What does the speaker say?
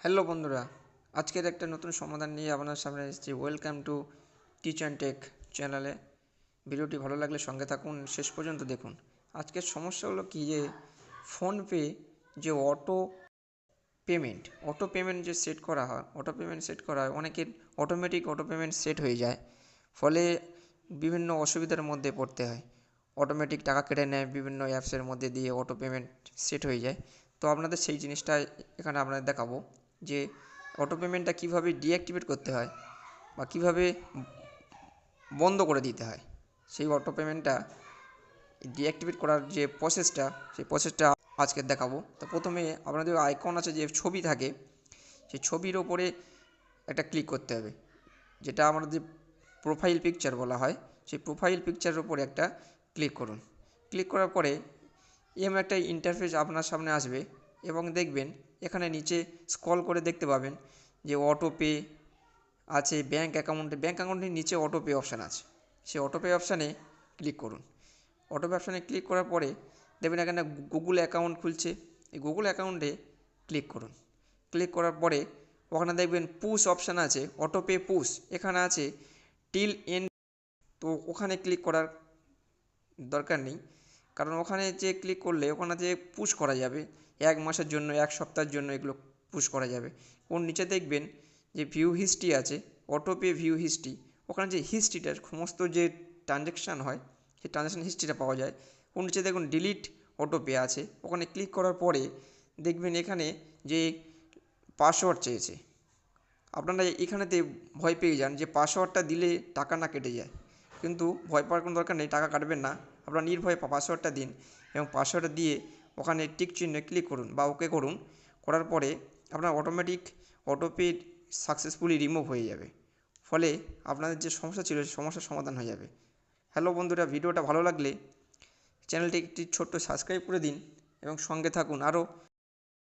Hello বন্ধুরা, আজকের একটা নতুন সমাধান নিয়ে আপনার সামনে এসেছি। Welcome to teach and tech চ্যানেলে। ভিডিওটি ভালো লাগলে সঙ্গে থাকুন, শেষ পর্যন্ত দেখুন। আজকের সমস্যা হলো কি, যে ফোনপে যে অটো পেমেন্ট যে সেট করা হয়, অনেকের অটো পেমেন্ট সেট হয়ে যায়। ফলে বিভিন্ন অসুবিধার মধ্যে পড়তে হয়। অটোমেটিক টাকা কেটে নেয় বিভিন্ন অ্যাপসের মধ্যে দিয়ে, অটো পেমেন্ট সেট হয়ে যায়। তো আপনাদের সেই জিনিসটা এখানে আপনাদের দেখাবো, যে অটো পেমেন্টটা কীভাবে ডিঅ্যাক্টিভেট করতে হয় বা কীভাবে বন্ধ করে দিতে হয়। সেই অটো পেমেন্টটা ডিঅ্যাক্টিভেট করার যে প্রসেসটা আজকে দেখাবো। তো প্রথমে আপনাদের আইকন আছে, যে ছবি থাকে, সেই ছবির ওপরে একটা ক্লিক করতে হবে, যেটা আমাদের প্রোফাইল পিকচার বলা হয়। সেই প্রোফাইল পিকচারের ওপরে একটা ক্লিক করুন। ক্লিক করার পরে এরকম একটা ইন্টারফেস আপনার সামনে আসবে এবং দেখবেন এখানে নিচে স্ক্রল করে দেখতে পাবেন যে অটো পে আছে, ব্যাঙ্ক অ্যাকাউন্টের নিচে অটো পে অপশান আছে। সেই অটো পে অপশানে ক্লিক করুন। অটো পে অপশানে ক্লিক করার পরে দেখবেন এখানে গুগল অ্যাকাউন্ট খুলছে। এই গুগল অ্যাকাউন্টে ক্লিক করুন। ক্লিক করার পরে ওখানে দেখবেন পুশ অপশান আছে, অটো পে পুশ, এখানে আছে টিল এন্ড। তো ওখানে ক্লিক করার দরকার নেই, কারণ ওখানে যে ক্লিক করলে ওখানে যে পুশ করা যাবে 1 মাসের জন্য, 1 সপ্তাহের জন্য এগুলো পুশ করা যাবে। ওর নিচে দেখবেন যে ভিউ হিস্ট্রি আছে, অটো পে ভিউ হিস্ট্রি। ওখানে যে হিস্ট্রিটা, সমস্ত যে ট্রানজ্যাকশান হয়, সেই ট্রানজ্যাকশান হিস্ট্রিটা পাওয়া যায়। ওর নিচে দেখুন ডিলিট অটো পে আছে। ওখানে ক্লিক করার পরে দেখবেন এখানে যে পাসওয়ার্ড চেয়েছে। আপনারা এখানেতে ভয় পেয়ে যান যে পাসওয়ার্ডটা দিলে টাকা না কেটে যায়, কিন্তু ভয় পাওয়ার কোনো দরকার নেই, টাকা কাটবেন না। আপনারা নির্ভয়ে পাসওয়ার্ডটা দিন এবং পাসওয়ার্ডটা দিয়ে ওখানে টিক চিহ্নে ক্লিক করুন বা ওকে করুন। করার পরে আপনার অটোপে সাকসেসফুলি রিমুভ হয়ে যাবে। ফলে আপনাদের যে সমস্যা ছিল, সেই সমস্যার সমাধান হয়ে যাবে। হ্যালো বন্ধুরা, ভিডিওটা ভালো লাগলে চ্যানেলটি একটি ছোট্ট সাবস্ক্রাইব করে দিন এবং সঙ্গে থাকুন। আরও